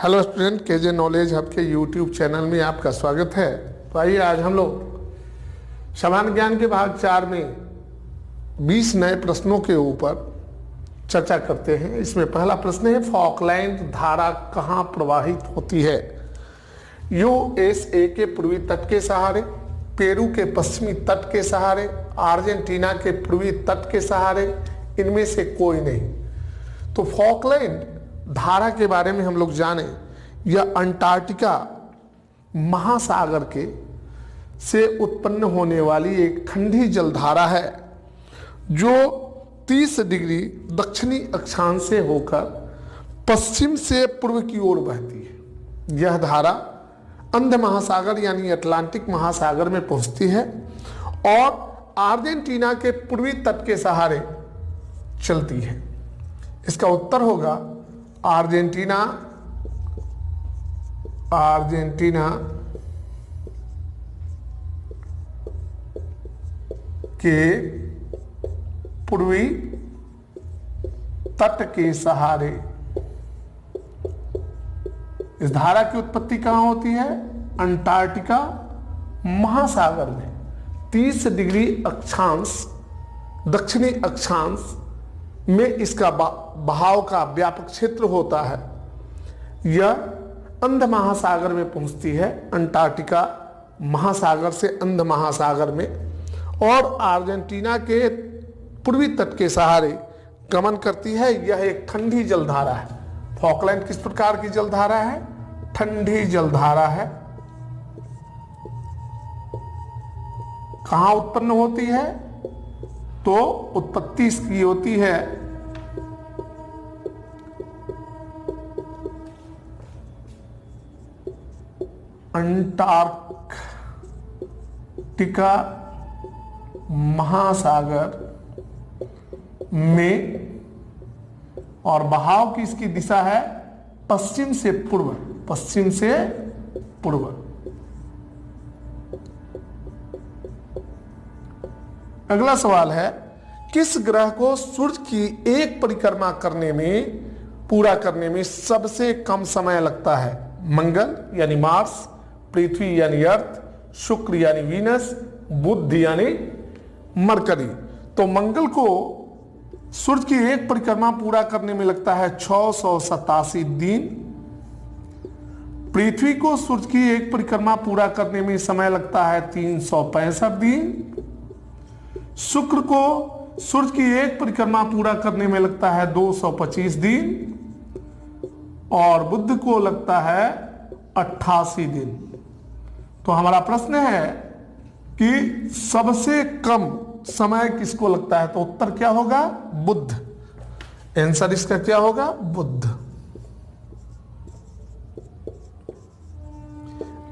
Hello student, KJ knowledge hub के YouTube channel में आपका स्वागत है। तो आइए आज हम लोग सामान्य ज्ञान के भाग 4 में 20 नए प्रश्नों के ऊपर चर्चा करते हैं। इसमें पहला प्रश्न है, फॉकलैंड धारा कहाँ प्रवाहित होती है? यूएसए के पूर्वी तट के सहारे, पेरू के पश्चिमी तट के सहारे, अर्जेंटीना के पूर्वी तट के सहारे, इनमें से कोई नहीं। तो फॉकलैंड धारा के बारे में हम लोग जाने, यह अंटार्कटिका महासागर के से उत्पन्न होने वाली एक ठंडी जलधारा है जो 30 डिग्री दक्षिणी अक्षांश से होकर पश्चिम से पूर्व की ओर बहती है। यह धारा अंध महासागर यानी अटलांटिक महासागर में पहुंचती है और अर्जेंटीना के पूर्वी तट के सहारे चलती है। इसका उत्तर होगा अर्जेंटीना के पूर्वी तट के सहारे। इस धारा की उत्पत्ति कहां होती है? अंटार्कटिका महासागर में 30 डिग्री अक्षांश दक्षिणी अक्षांश में इसका बहाव का व्यापक क्षेत्र होता है। यह अंध महासागर में पहुंचती है, अंटार्कटिका महासागर से अंध महासागर में, और अर्जेंटीना के पूर्वी तट के सहारे गमन करती है। यह एक ठंडी जलधारा है। फॉकलैंड किस प्रकार की जलधारा है? ठंडी जलधारा है। कहां उत्पन्न होती है? तो उत्पत्ति इसकी होती है अंटार्कटिका महासागर में, और बहाव की इसकी दिशा है पश्चिम से पूर्व। पश्चिम से पूर्व। अगला सवाल है, किस ग्रह को सूर्य की एक परिक्रमा पूरा करने में सबसे कम समय लगता है? मंगल यानी मार्स, पृथ्वी यानी अर्थ, शुक्र यानी वीनस, बुध यानी मरकरी। तो मंगल को सूर्य की एक परिक्रमा पूरा करने में लगता है 687 दिन। पृथ्वी को सूर्य की एक परिक्रमा पूरा करने में समय लगता है 365 दिन। शुक्र को सूर्य की एक परिक्रमा पूरा करने में लगता है 225 दिन, और बुध को लगता है 88 दिन। तो हमारा प्रश्न है कि सबसे कम समय किसको लगता है? तो उत्तर क्या होगा? बुध। आंसर इसका क्या होगा? बुध।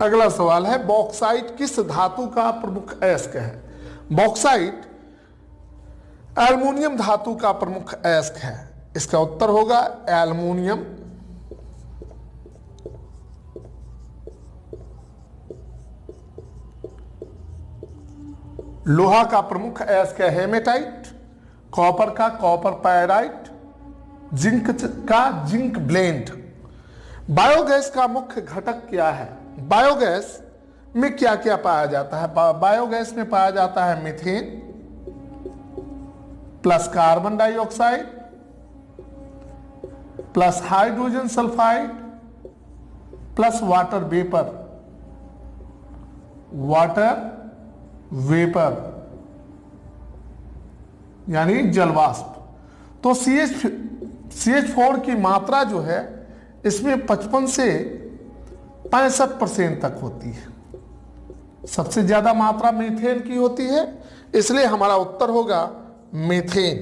अगला सवाल है, बॉक्साइट किस धातु का प्रमुख अयस्क है? बॉक्साइट एल्युमिनियम धातु का प्रमुख अयस्क है। इसका उत्तर होगा एल्युमिनियम। लोहा का प्रमुख अयस्क है हेमेटाइट, कॉपर का कॉपर पायराइट, जिंक का जिंक ब्लेंड। बायोगैस का मुख्य घटक क्या है? बायोगैस में क्या क्या पाया जाता है? बायोगैस में पाया जाता है methane plus carbon dioxide plus hydrogen sulphide plus water vapour यानी जलवाष्प। तो CH4 की मात्रा जो है इसमें 55 से 65% तक होती है। सबसे ज्यादा मात्रा मीथेन की होती है, इसलिए हमारा उत्तर होगा मीथेन।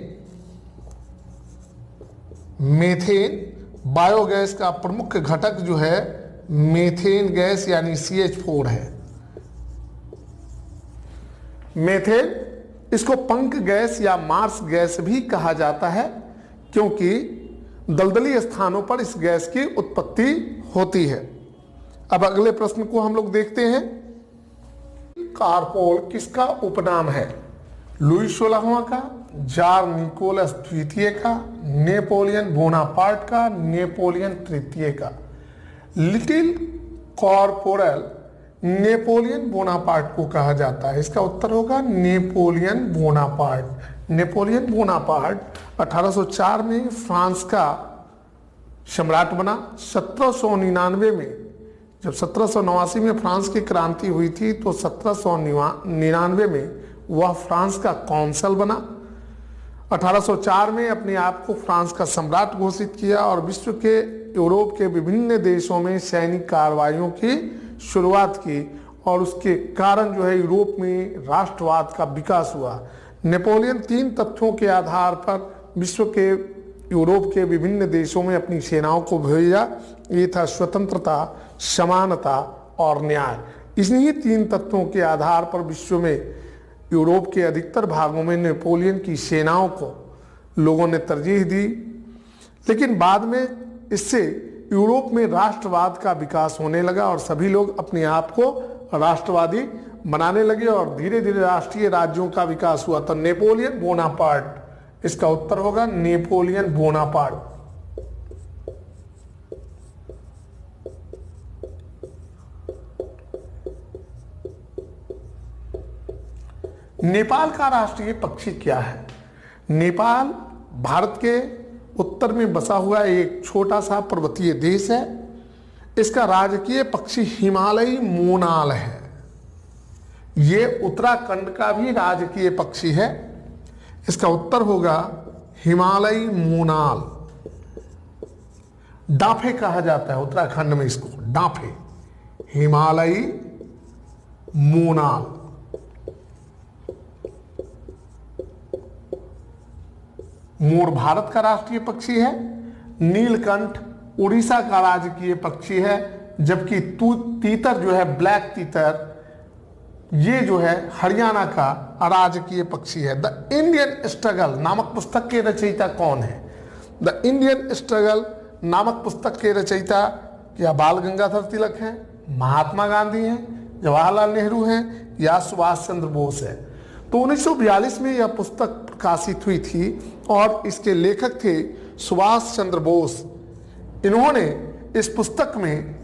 मीथेन बायोगैस का प्रमुख घटक जो है मीथेन गैस यानी CH4 है। मीथेन इसको पंख गैस या मार्स गैस भी कहा जाता है, क्योंकि दलदली स्थानों पर इस गैस की उत्पत्ति होती है। अब अगले प्रश्न को हम लोग देखते हैं। कारपोल किसका उपनाम है? लुई 16वां का, जार निकोलस द्वितीय का, नेपोलियन बोनापार्ट का, नेपोलियन तृतीय का। लिटिल कॉर्पोरल नेपोलियन बोनापार्ट को कहा जाता है? इसका उत्तर होगा नेपोलियन बोनापार्ट। नेपोलियन बोनापार्ट 1804 में फ्रांस का सम्राट बना। 1799 में, जब 1789 में फ्रांस की क्रांति हुई थी, तो 1799 में वह फ्रांस का कौंसल बना। 1804 में अपने आप को फ्रांस का सम्राट घोषित किया और विश्व के यूरोप के विभिन्न देशों में सैनिक कार्रवाइयों की शुरुआत की, और उसके कारण जो है यूरोप में राष्ट्रवाद का विकास हुआ। नेपोलियन 3 तथ्यों के आधार पर विश्व के यूरोप के विभिन्न देशों में अपनी सेनाओं को भेजा। ये था स्वतंत्रता, समानता और न्याय। इन्हीं 3 तत्वों के आधार पर विश्व में यूरोप के अधिकतर भागों में नेपोलियन की सेनाओं को लोगों ने तरजीह दी। लेकिन बाद में इससे यूरोप में राष्ट्रवाद का विकास होने लगा और सभी लोग अपने आप को राष्ट्रवादी बनाने लगे और धीरे धीरे राष्ट्रीय राज्यों का विकास हुआ। तो नेपोलियन बोनापार्ट, इसका उत्तर होगा नेपोलियन बोनापार्ट। नेपाल का राष्ट्रीय पक्षी क्या है? नेपाल भारत के उत्तर में बसा हुआ एक छोटा सा पर्वतीय देश है। इसका राजकीय पक्षी हिमालयी मोनाल है। ये उत्तराखंड का भी राजकीय पक्षी है। इसका उत्तर होगा हिमालयी मोनाल। डाफे कहा जाता है उत्तराखंड में इसको, डाफे, हिमालयी मोनाल। मोर भारत का राष्ट्रीय पक्षी है। नीलकंठ उड़ीसा का राजकीय पक्षी है, जबकि तीतर जो है, ब्लैक तीतर, ये जो है हरियाणा का राजकीय पक्षी है। द इंडियन स्ट्रगल नामक पुस्तक के रचयिता कौन है? द इंडियन स्ट्रगल नामक पुस्तक के रचयिता क्या बाल गंगाधर तिलक हैं, महात्मा गांधी हैं, जवाहरलाल नेहरू हैं या सुभाष चंद्र बोस है? तो 1942 में यह पुस्तक प्रकाशित हुई थी और इसके लेखक थे सुभाष चंद्र बोस। इन्होंने इस पुस्तक में,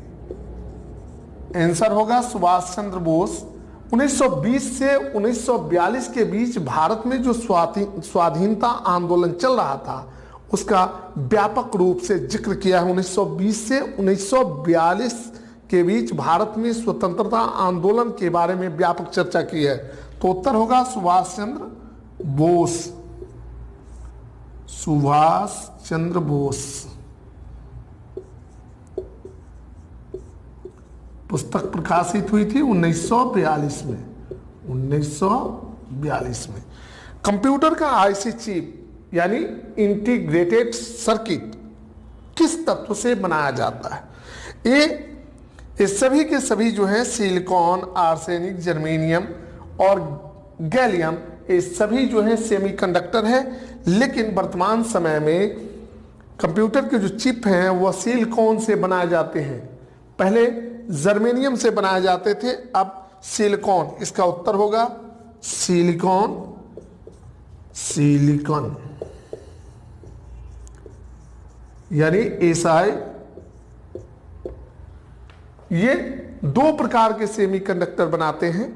आंसर होगा सुभाष चंद्र बोस, 1920 से 1942 के बीच भारत में जो स्वाधीनता आंदोलन चल रहा था उसका व्यापक रूप से जिक्र किया है। 1920 से 1942 के बीच भारत में स्वतंत्रता आंदोलन के बारे में व्यापक चर्चा की है। तो उत्तर होगा सुभाष चंद्र बोस। सुभाष चंद्र बोस। पुस्तक प्रकाशित हुई थी 1942 में। 1942 में। कंप्यूटर का आईसी चिप यानी इंटीग्रेटेड सर्किट किस तत्व से बनाया जाता है? ये सभी के सभी जो है सिलिकॉन, आर्सेनिक, जर्मेनियम और गैलियम, ये सभी जो है सेमीकंडक्टर है। लेकिन वर्तमान समय में कंप्यूटर के जो चिप हैं वह सिलिकॉन से बनाए जाते हैं। पहले जर्मेनियम से बनाए जाते थे, अब सिलिकॉन। इसका उत्तर होगा सिलिकॉन। सिलिकॉन यानी एसआई। ये 2 प्रकार के सेमीकंडक्टर बनाते हैं,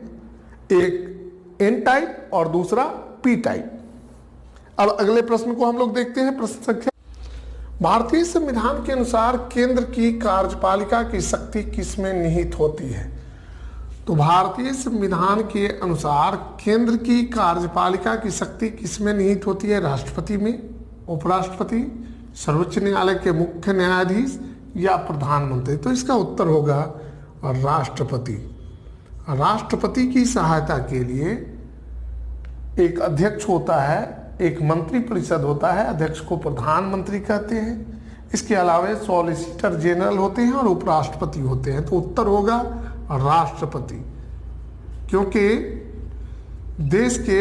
एक एन टाइप और दूसरा पी टाइप। अब अगले प्रश्न को हम लोग देखते हैं। प्रश्न संख्या, भारतीय संविधान के अनुसार केंद्र की कार्यपालिका की शक्ति किसमें निहित होती है? तो भारतीय संविधान के अनुसार केंद्र की कार्यपालिका की शक्ति किसमें निहित होती है? राष्ट्रपति में, उपराष्ट्रपति, सर्वोच्च न्यायालय के मुख्य न्यायाधीश या प्रधानमंत्री? तो इसका उत्तर होगा राष्ट्रपति। राष्ट्रपति की सहायता के लिए एक अध्यक्ष होता है, एक मंत्री परिषद होता है, अध्यक्ष को प्रधानमंत्री कहते हैं। इसके अलावा सॉलिसिटर जनरल होते हैं और उपराष्ट्रपति होते हैं। तो उत्तर होगा राष्ट्रपति, क्योंकि देश के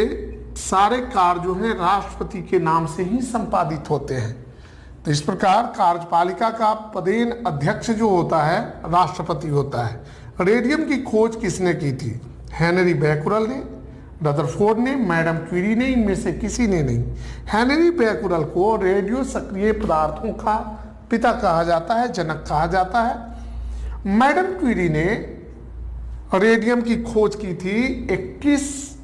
सारे कार्य जो हैं राष्ट्रपति के नाम से ही संपादित होते हैं। तो इस प्रकार कार्यपालिका का पदेन अध्यक्ष जो होता है राष्ट्रपति होता है। रेडियम की खोज किसने की थी? हेनरी बैकुरल ने, रदरफोर्ड ने, मैडम क्यूरी ने, इनमें से किसी ने नहीं। हेनरी बैकुरल को रेडियो सक्रिय पदार्थों का पिता कहा जाता है, जनक कहा जाता है। मैडम क्यूरी ने रेडियम की खोज की थी 21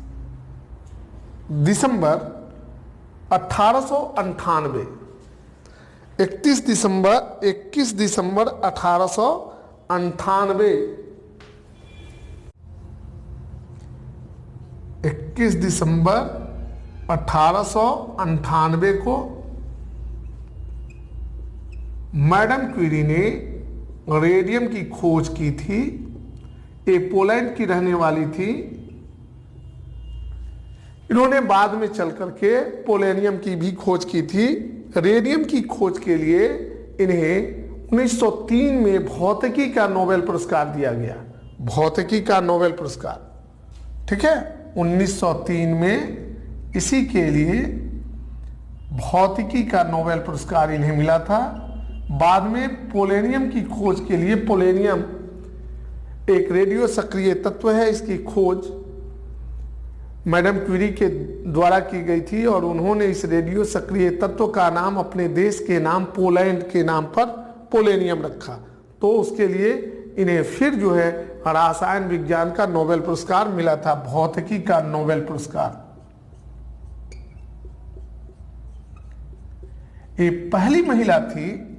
दिसंबर 1898। 21 दिसंबर 1898। 21 दिसंबर 1898 को मैडम क्यूरी ने रेडियम की खोज की थी। ये पोलैंड की रहने वाली थी। इन्होंने बाद में चल करके पोलेनियम की भी खोज की थी। रेडियम की खोज के लिए इन्हें 1903 में भौतिकी का नोबेल पुरस्कार दिया गया। भौतिकी का नोबेल पुरस्कार, ठीक है, 1903 में इसी के लिए भौतिकी का नोबेल पुरस्कार इन्हें मिला था। बाद में पोलेनियम की खोज के लिए, पोलेनियम एक रेडियो सक्रिय तत्व है, इसकी खोज मैडम क्यूरी के द्वारा की गई थी और उन्होंने इस रेडियो सक्रिय तत्व का नाम अपने देश के नाम पोलैंड के नाम पर पोलेनियम रखा। तो उसके लिए इन्हें फिर जो है रसायन विज्ञान का नोबेल पुरस्कार मिला था, भौतिकी का नोबेल पुरस्कार। ये पहली महिला थी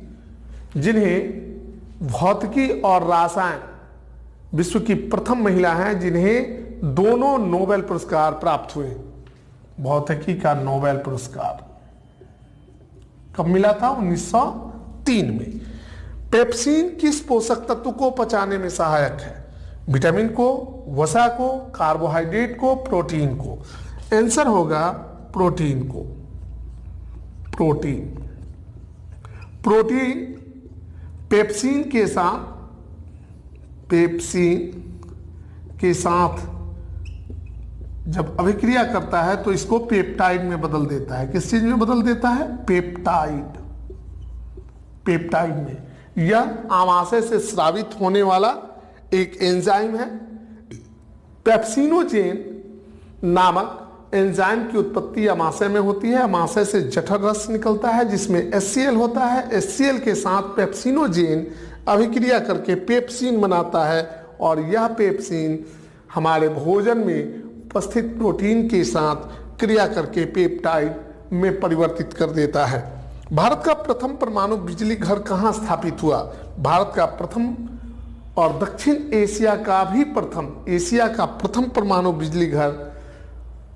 जिन्हें भौतिकी और रसायन, विश्व की प्रथम महिला हैं जिन्हें दोनों नोबेल पुरस्कार प्राप्त हुए। भौतिकी का नोबेल पुरस्कार कब मिला था? 1903 में। पेप्सिन किस पोषक तत्व को पचाने में सहायक है? विटामिन को, वसा को, कार्बोहाइड्रेट को, प्रोटीन को? आंसर होगा प्रोटीन को। प्रोटीन पेप्सिन के साथ जब अभिक्रिया करता है तो इसको पेप्टाइड में बदल देता है। किस चीज में बदल देता है? पेप्टाइड में। यह आमाशय से स्रावित होने वाला एक एंजाइम है। पेप्सिनोजेन नामक एंजाइम की उत्पत्ति आमाशय में होती है। आमाशय से जठर रस निकलता है जिसमें HCl होता है। HCl के साथ पेप्सिनोजेन अभिक्रिया करके पेप्सिन बनाता है और यह पेप्सिन हमारे भोजन में उपस्थित प्रोटीन के साथ क्रिया करके पेप्टाइड में परिवर्तित कर देता है। भारत का प्रथम परमाणु बिजली घर कहाँ स्थापित हुआ? भारत का प्रथम और दक्षिण एशिया का प्रथम परमाणु बिजली घर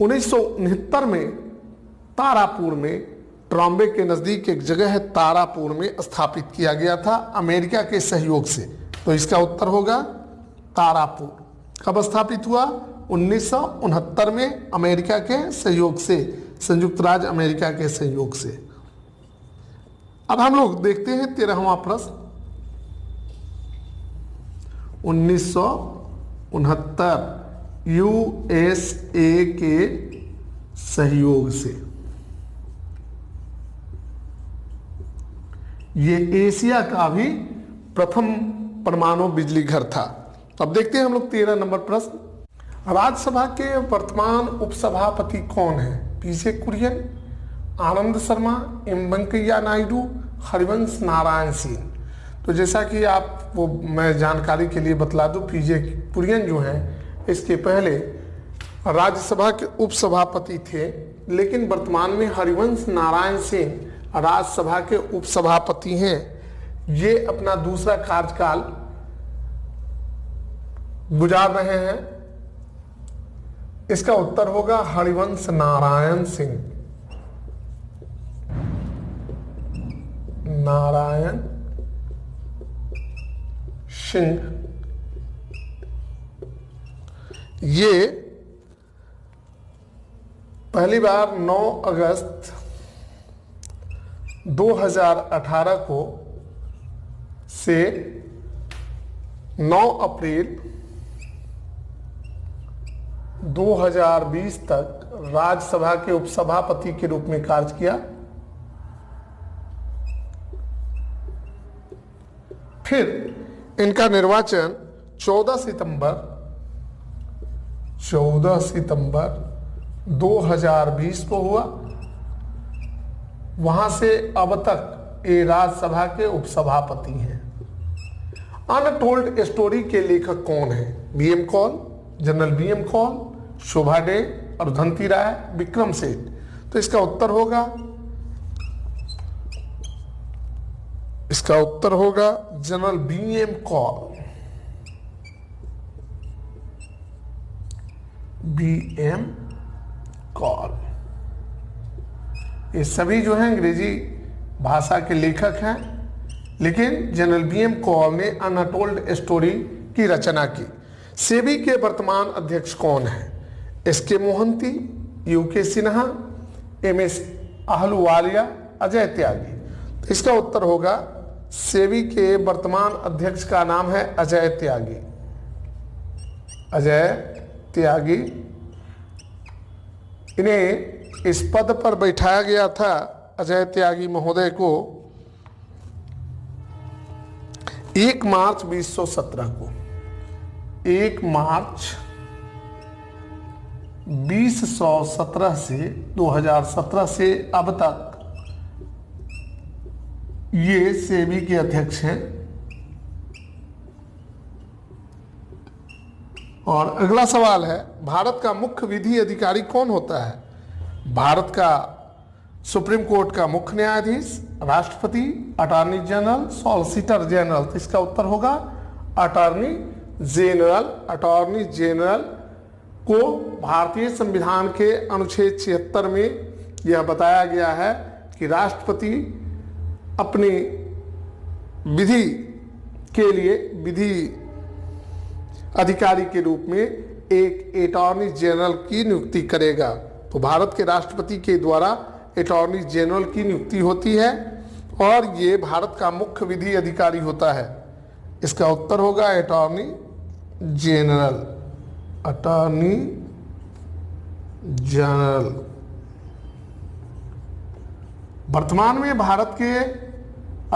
1969 में तारापुर में, ट्रॉम्बे के नजदीक एक जगह है तारापुर में स्थापित किया गया था अमेरिका के सहयोग से। तो इसका उत्तर होगा तारापुर। कब स्थापित हुआ? 1969 में अमेरिका के सहयोग से, संयुक्त राज्य अमेरिका के सहयोग से। अब हम लोग देखते हैं 13वां प्रश्न। 1969 USA के सहयोग से। ये एशिया का भी प्रथम परमाणु बिजली घर था। अब देखते हैं हम लोग 13 नंबर प्रश्न। राज्यसभा के वर्तमान उपसभापति कौन है? पीजे कुरियन, आनंद शर्मा, एम वेंकैया नायडू, हरिवंश नारायण सिंह। तो जैसा कि आप वो मैं जानकारी के लिए बतला दूं, पीजे कुरियन जो हैं इसके पहले राज्यसभा के उपसभापति थे, लेकिन वर्तमान में हरिवंश नारायण सिंह राज्यसभा के उपसभापति हैं। ये अपना दूसरा कार्यकाल गुजार रहे हैं। इसका उत्तर होगा हरिवंश नारायण सिंह। नारायण सिंह ये पहली बार 9 अगस्त 2018 को से 9 अप्रैल 2020 तक राज्यसभा के उपसभापति के रूप में कार्य किया। फिर इनका निर्वाचन 14 सितंबर 2020 को हुआ। वहां से अब तक ये राज्यसभा के उपसभापति हैं। अनटोल्ड स्टोरी के लेखक कौन है? B M Kaul, general B M Kaul, Shobha De, Arundhati Roy, Vikram Seth. तो इसका उत्तर होगा general B M Kaul. B M Kaul. ये सभी जो हैं अंग्रेजी भाषा के लेखक हैं, लेकिन जनरल बीएम कौल ने अनटोल्ड स्टोरी की रचना की। सेबी के वर्तमान अध्यक्ष कौन है? S K Mohanty, U K Sinha, M S Ahluwalia, Ajay Tyagi. तो इसका उत्तर होगा सेबी के वर्तमान अध्यक्ष का नाम है अजय त्यागी। अजय त्यागी। इन्हें इस पद पर बैठाया गया था, अजय त्यागी महोदय को, 1 मार्च 2017 को। 1 मार्च 2017 से 2017 से अब तक ये सेबी के अध्यक्ष हैं। और अगला सवाल है, भारत का मुख्य विधि अधिकारी कौन होता है? भारत का सुप्रीम कोर्ट का मुख्य न्यायाधीश, राष्ट्रपति, अटॉर्नी जनरल, सॉलिसिटर जनरल। तो इसका उत्तर होगा अटॉर्नी जनरल। अटॉर्नी जनरल को भारतीय संविधान के अनुच्छेद 76 में यह बताया गया है कि राष्ट्रपति अपनी विधि के लिए विधि अधिकारी के रूप में एक अटॉर्नी जनरल की नियुक्ति करेगा। तो भारत के राष्ट्रपति के द्वारा अटॉर्नी जनरल की नियुक्ति होती है और ये भारत का मुख्य विधि अधिकारी होता है। इसका उत्तर होगा अटॉर्नी जनरल। Attorney general. वर्तमान में भारत के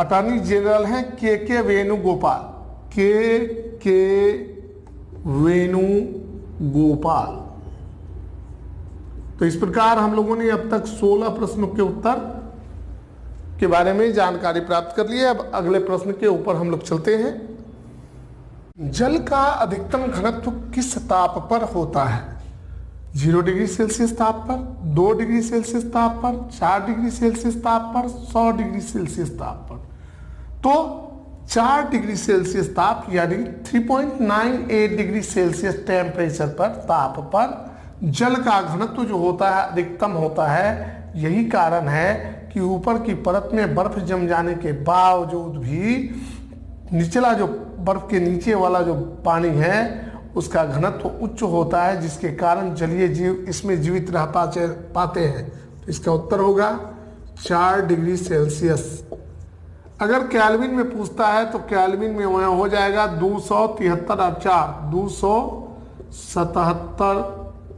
अटॉर्नी जनरल हैं के वेणुगोपाल। के वेणुगोपाल। तो इस प्रकार हम लोगों ने अब तक 16 प्रश्नों के उत्तर के बारे में जानकारी प्राप्त कर ली है। अब अगले प्रश्न के ऊपर हम लोग चलते हैं। जल का अधिकतम घनत्व किस ताप पर होता है? 0 डिग्री सेल्सियस ताप पर, 2 डिग्री सेल्सियस ताप पर, 4 डिग्री सेल्सियस ताप पर, 100 डिग्री सेल्सियस ताप पर। तो 4 डिग्री सेल्सियस ताप यानी 3.98 डिग्री सेल्सियस टेम्परेचर पर, ताप पर जल का घनत्व जो होता है अधिकतम होता है। यही कारण है कि ऊपर की परत में बर्फ जम जाने के बावजूद भी निचला जो बर्फ के नीचे वाला जो पानी है उसका घनत्व उच्च होता है, जिसके कारण जलीय जीव इसमें जीवित रह पाते हैं। तो इसका उत्तर होगा 4 डिग्री सेल्सियस। अगर केल्विन में पूछता है तो केल्विन में वहाँ हो जाएगा 273 और 4 277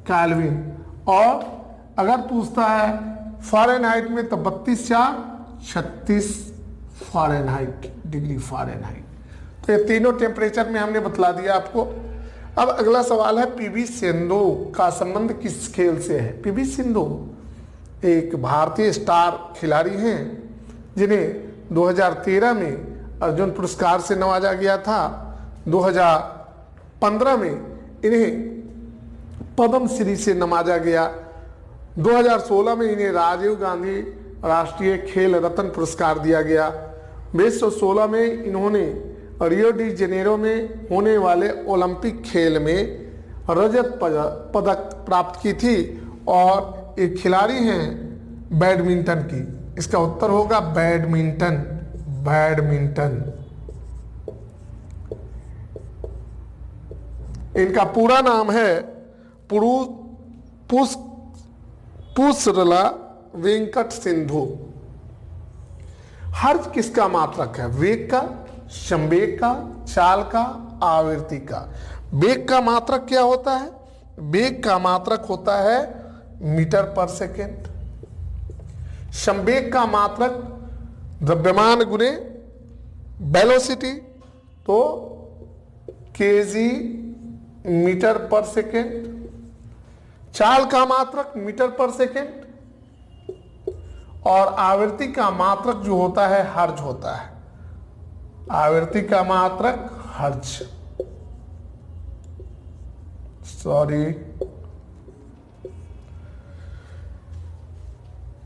केल्विन। और अगर पूछता है फ़ारेनहाइट में तो 32 4 36 फ़ारेनहाइट, डिग्री फ़ारेनहाइट। तो ये तीनों टेम्परेचर में हमने बतला दिया आपको। अब अगला सवाल है, पीवी सिंधु का संबंध किस खेल से है? पीवी सिंधु एक भारतीय स्टार खिलाड़ी हैं जिन्हें 2013 में अर्जुन पुरस्कार से नवाजा गया था। 2015 में इन्हें पद्म श्री से नवाजा गया। 2016 में इन्हें राजीव गांधी राष्ट्रीय खेल रत्न पुरस्कार दिया गया। 2016 में इन्होंने रियो डी जेनेरो में होने वाले ओलंपिक खेल में रजत पदक प्राप्त की थी और एक खिलाड़ी हैं बैडमिंटन की। इसका उत्तर होगा बैडमिंटन। बैडमिंटन। इनका पूरा नाम है पुष्परला वेंकट सिंधु। हर्ष किसका मात्रक है? वेग का, संवेग का, चाल का, आवृत्ति का। वेग का मात्रक क्या होता है? वेग का मात्रक होता है मीटर पर सेकेंड। संवेग का मात्रक द्रव्यमान गुने वेलोसिटी, तो केजी मीटर पर सेकेंड। चाल का मात्रक मीटर पर सेकेंड और आवृत्ति का मात्रक जो होता है हर्ज होता है। आवृत्ति का मात्रक हर्ज, सॉरी।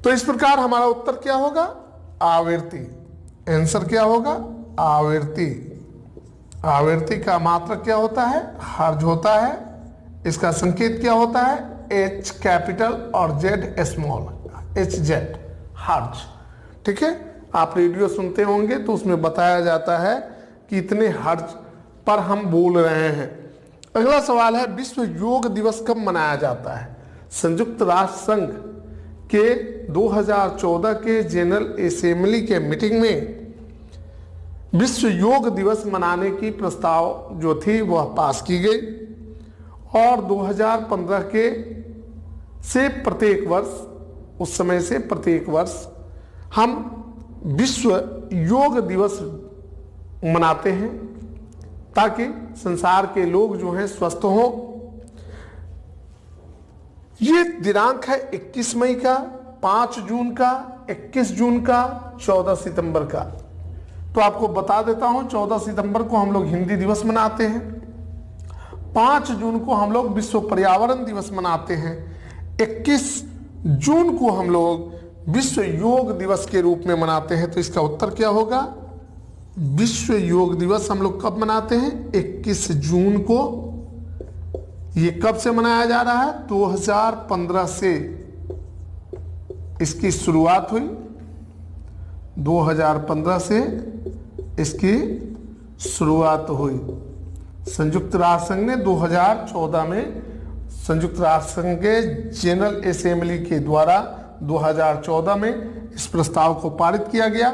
तो इस प्रकार हमारा उत्तर क्या होगा? आवृत्ति। आंसर क्या होगा? आवृत्ति। आवृत्ति का मात्रक क्या होता है? हर्ज होता है। इसका संकेत क्या होता है? H कैपिटल और Z स्मॉल, HZ, हर्ज। ठीक है, आप रेडियो सुनते होंगे तो उसमें बताया जाता है कि इतने हर्ज पर हम बोल रहे हैं। अगला सवाल है, विश्व योग दिवस कब मनाया जाता है? संयुक्त राष्ट्र संघ के 2014 के जनरल असेंबली के मीटिंग में विश्व योग दिवस मनाने की प्रस्ताव जो थी वह पास की गई और 2015 के से प्रत्येक वर्ष, उस समय से प्रत्येक वर्ष हम विश्व योग दिवस मनाते हैं ताकि संसार के लोग जो हैं स्वस्थ हों। ये दिनांक है 21 मई का, 5 जून का, 21 जून का, 14 सितंबर का। तो आपको बता देता हूं, 14 सितंबर को हम लोग हिंदी दिवस मनाते हैं, 5 जून को हम लोग विश्व पर्यावरण दिवस मनाते हैं, 21 जून को हम लोग विश्व योग दिवस के रूप में मनाते हैं। तो इसका उत्तर क्या होगा? विश्व योग दिवस हम लोग कब मनाते हैं? 21 जून को। ये कब से मनाया जा रहा है? 2015 से इसकी शुरुआत हुई, 2015 से इसकी शुरुआत हुई। संयुक्त राष्ट्र संघ ने 2014 में संयुक्त राष्ट्र संघ के जनरल असेंबली के द्वारा 2014 में इस प्रस्ताव को पारित किया गया।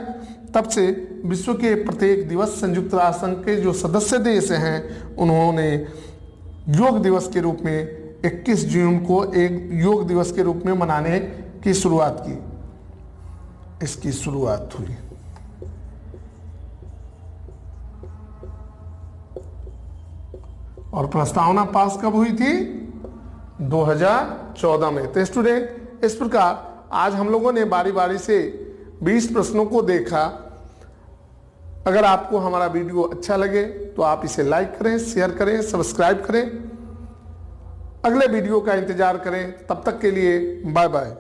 तब से विश्व के प्रत्येक दिवस संयुक्त राष्ट्र संघ के जो सदस्य देश हैं उन्होंने योग दिवस के रूप में 21 जून को एक योग दिवस के रूप में मनाने की शुरुआत की, इसकी शुरुआत हुई। और प्रस्तावना पास कब हुई थी? 2014 में। तो स्टूडेंट, इस प्रकार आज हम लोगों ने बारी बारी से 20 प्रश्नों को देखा। अगर आपको हमारा वीडियो अच्छा लगे तो आप इसे लाइक करें, शेयर करें, सब्सक्राइब करें। अगले वीडियो का इंतजार करें। तब तक के लिए बाय बाय।